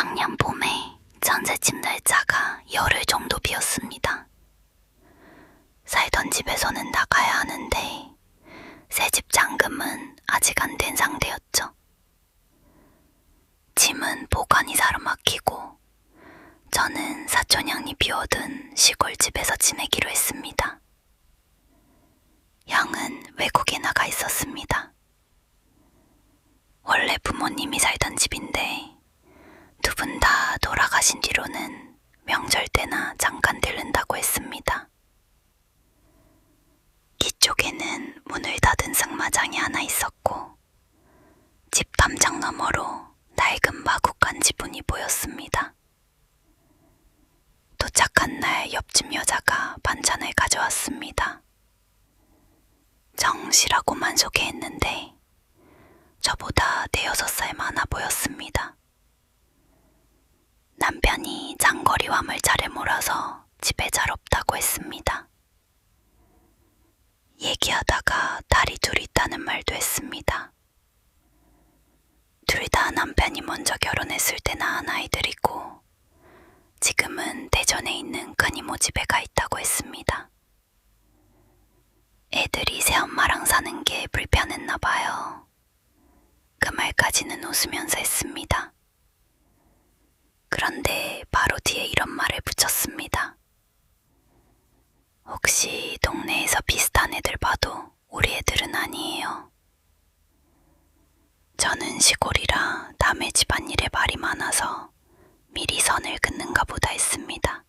작년 봄에 전셋집 날짜가 열흘 정도 비었습니다. 살던 집에서는 나가야 하는데 새집 잔금은 아직 안 된 상태였죠. 짐은 보관이 사로막히고 저는 사촌형이 비워둔 시골집에서 지내기로 했습니다. 형은 외국에 나가 있었습니다. 원래 부모님이 살던 집인데 두 분 다 돌아가신 뒤로는 명절 때나 잠깐 들른다고 했습니다. 뒤쪽에는 문을 닫은 승마장이 하나 있었고 집 담장 너머로 낡은 마구간 지붕이 보였습니다. 도착한 날 옆집 여자가 반찬을 가져왔습니다. 정씨라고만 소개했는데 저보다 4~5살 많아 보였습니다. 남편이 장거리와 물차를 몰아서 집에 잘 없다고 했습니다. 얘기하다가 딸이 둘 있다는 말도 했습니다. 둘 다 남편이 먼저 결혼했을 때 낳은 아이들이고 지금은 대전에 있는 큰 이모 집에 가 있다고 했습니다. 애들이 새엄마랑 사는 게 불편했나 봐요. 그 말까지는 웃으면서 했습니다. 그런데 바로 뒤에 이런 말을 붙였습니다. 혹시 동네에서 비슷한 애들 봐도 우리 애들은 아니에요. 저는 시골이라 남의 집안일에 말이 많아서 미리 선을 긋는가 보다 했습니다.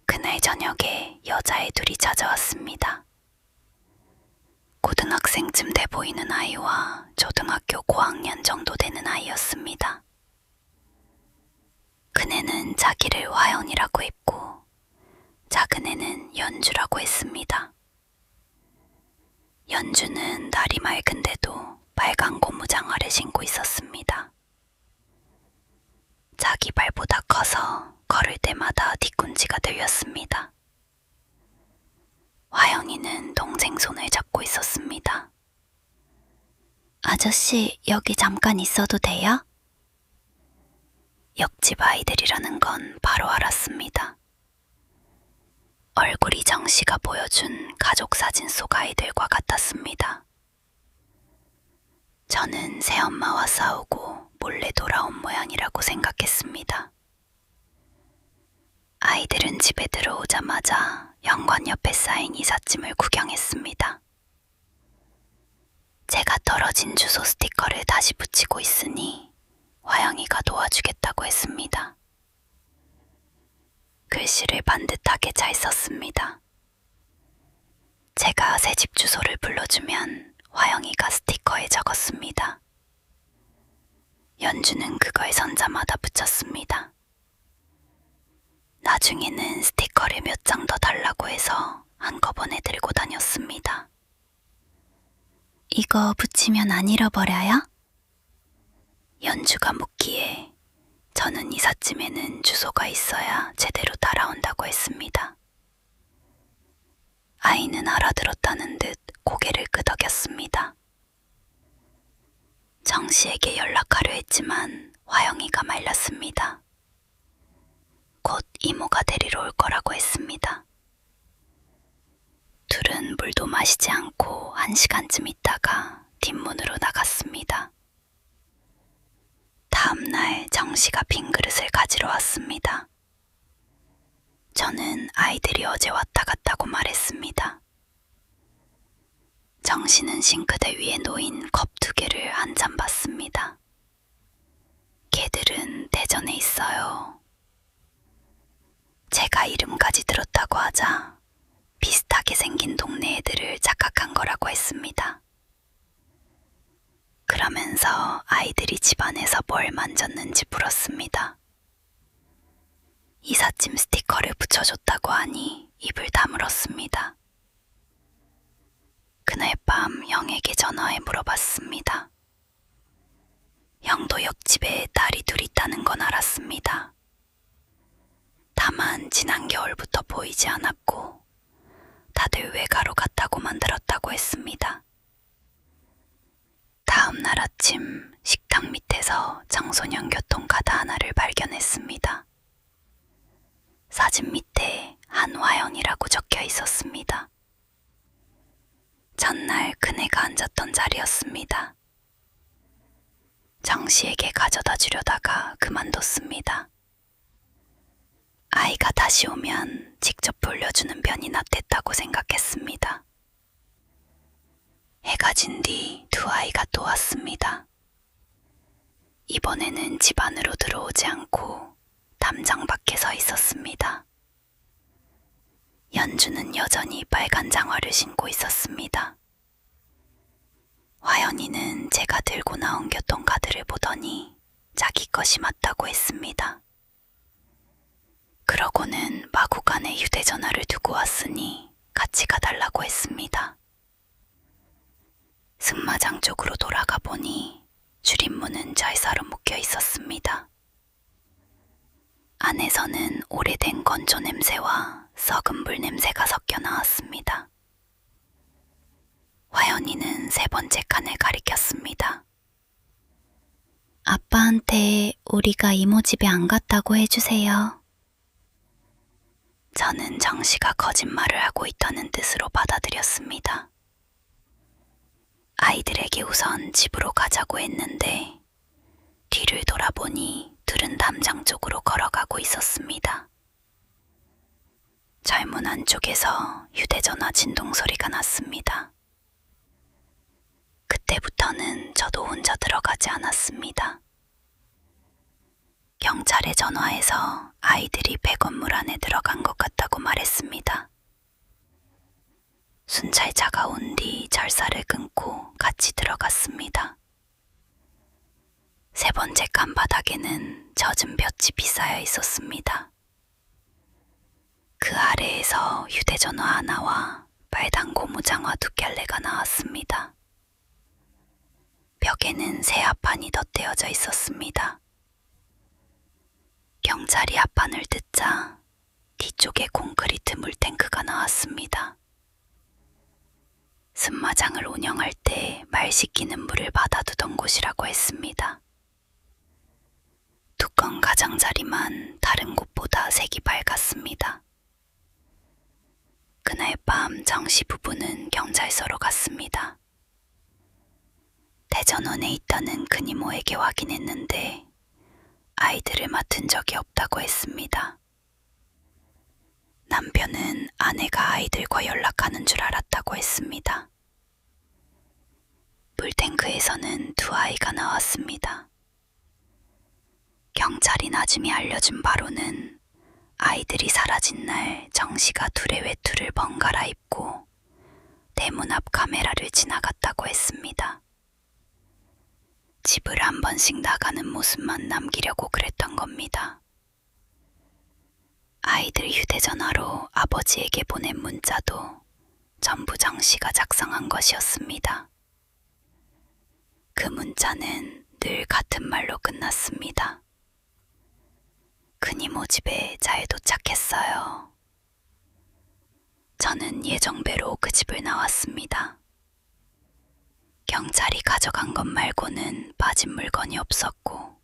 그날 저녁에 여자애 둘이 찾아왔습니다. 고등학생쯤 돼 보이는 아이와 초등학교 고학년 정도 되는 아이였습니다. 큰애는 자기를 화연이라고 했고 작은 애는 연주라고 했습니다. 연주는 날이 맑은데도 빨간 고무장화를 신고 있었습니다. 자기 발보다 커서 걸을 때마다 뒤꿈치가 들렸습니다. 화영이는 동생 손을 잡고 있었습니다. 아저씨, 여기 잠깐 있어도 돼요? 옆집 아이들이라는 건 바로 알았습니다. 얼굴이 정씨가 보여준 가족사진 속 아이들과 같았습니다. 저는 새엄마와 싸우고 몰래 돌아온 모양이라고 생각했습니다. 아이들은 집에 들어오자마자 현관 옆에 쌓인 이삿짐을 구경했습니다. 제가 떨어진 주소 스티커를 다시 붙이고 있으니 화영이가 도와주겠다고 했습니다. 글씨를 반듯하게 잘 썼습니다. 제가 새 집 주소를 불러주면 화영이가 스티커에 적었습니다. 연주는 그걸 선자마다 붙였습니다. 나중에는 스티커를 몇 장 더 달라고 해서 한꺼번에 들고 다녔습니다. 이거 붙이면 안 잃어버려요? 연주가 묻기에 저는 이삿짐에는 주소가 있어야 제대로 따라온다고 했습니다. 아이는 알아들었다는 듯 고개를 끄덕였습니다. 정씨에게 연락하려 했지만 화영이가 말렸습니다. 곧 이모가 데리러 올 거라고 했습니다. 둘은 물도 마시지 않고 1시간쯤 있다가 뒷문으로 나갔습니다. 다음날 정씨가 빈 그릇을 가지러 왔습니다. 저는 아이들이 어제 왔다 갔다고 말했습니다. 정씨는 싱크대 위에 놓인 컵 2개를 한참 봤습니다. 걔들은 대전에 있어요. 제가 이름까지 들었다고 하자 비슷하게 생긴 동네 애들을 착각한 거라고 했습니다. 그러면서 아이들이 집안에서 뭘 만졌는지 물었습니다. 이삿짐 스티커를 붙여줬다고 하니 입을 다물었습니다. 그날 밤 형에게 전화해 물어봤습니다. 형도 옆집에 딸이 둘 있다는 건 알았습니다. 다만 지난 겨울부터 보이지 않았고 다들 외가로 갔다고만 들었다고 했습니다. 다음 날 아침 식탁 밑에서 청소년 교통카드 하나를 발견했습니다. 사진 밑에 한화영이라고 적혀 있었습니다. 전날 그네가 앉았던 자리였습니다. 정 씨에게 가져다 주려다가 그만뒀습니다. 아이가 다시 오면 직접 돌려주는 편이 낫겠다고 생각했습니다. 해가 진 뒤 두 아이가 또 왔습니다. 이번에는 집 안으로 들어오지 않고 담장 밖에 서 있었습니다. 연주는 여전히 빨간 장화를 신고 있었습니다. 화연이는 제가 들고 나온 교통카드를 보더니 자기 것이 맞다고 했습니다. 그러고는 마구간에 휴대전화를 두고 왔으니 같이 가달라고 했습니다. 승마장 쪽으로 돌아가 보니 출입문은 절사로 묶여 있었습니다. 안에서는 오래된 건조 냄새와 썩은 물 냄새가 섞여 나왔습니다. 화연이는 세 번째 칸을 가리켰습니다. 아빠한테 우리가 이모 집에 안 갔다고 해주세요. 저는 정 씨가 거짓말을 하고 있다는 뜻으로 받아들였습니다. 아이들에게 우선 집으로 가자고 했는데 뒤를 돌아보니 둘은 담장 쪽으로 걸어가고 있었습니다. 젊은 안쪽에서 휴대전화 진동 소리가 났습니다. 그때부터는 저도 혼자 들어가지 않았습니다. 경찰에 전화해서 아이들이 배 건물 안에 들어간 것 같다고 말했습니다. 순찰차가 온 뒤 절사를 끊고 같이 들어갔습니다. 세 번째 칸 바닥에는 젖은 볏짚이 쌓여 있었습니다. 그 아래에서 휴대전화 하나와 빨간 고무장화 두 켤레가 나왔습니다. 벽에는 새 합판이 덧대어져 있었습니다. 경찰이 합판을 뜯자 뒤쪽에 콘크리트 물탱크가 나왔습니다. 승마장을 운영할 때 말 씻기는 물을 받아두던 곳이라고 했습니다. 두꺼운 가장자리만 다른 곳보다 색이 밝았습니다. 그날 밤 정씨 부부는 경찰서로 갔습니다. 대전원에 있다는 큰이모에게 확인했는데 아이들을 맡은 적이 없다고 했습니다. 남편은 아내가 아이들과 연락하는 줄 알았다고 했습니다. 물탱크에서는 두 아이가 나왔습니다. 경찰이 나중에 알려준 바로는 아이들이 사라진 날 정씨가 둘의 외투를 번갈아 입고 대문 앞 카메라를 지나갔다고 했습니다. 집을 한 번씩 나가는 모습만 남기려고 그랬던 겁니다. 아이들 휴대전화로 아버지에게 보낸 문자도 전부 정씨가 작성한 것이었습니다. 그 문자는 늘 같은 말로 끝났습니다. 큰이모 집에 잘 도착했어요. 저는 예정대로 그 집을 나왔습니다. 경찰이 가져간 것 말고는 빠진 물건이 없었고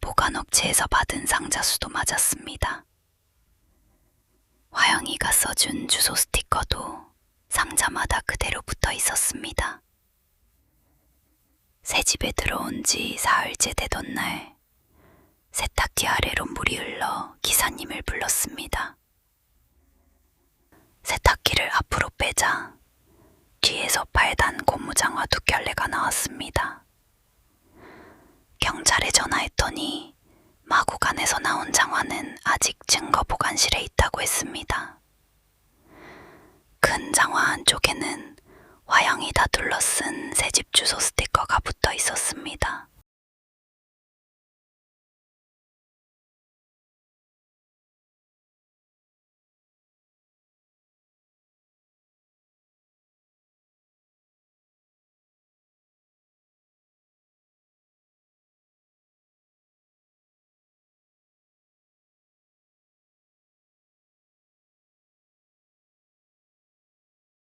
보관업체에서 받은 상자수도 맞았습니다. 화영이가 써준 주소 스티커도 상자마다 그대로 붙어 있었습니다. 새 집에 들어온 지 사흘째 되던 날 세탁기 아래로 물이 흘러 기사님을 불렀습니다. 세탁기를 앞으로 빼자 뒤에서 빨간 고무장화 두 켤레가 나왔습니다. 경찰에 전화했더니 마구간에서 나온 장화는 아직 증거보관실에 있다고 했습니다. 큰 장화 한쪽에는 화영이 다 둘러쓴 새집 주소 스티커가 붙어 있었습니다.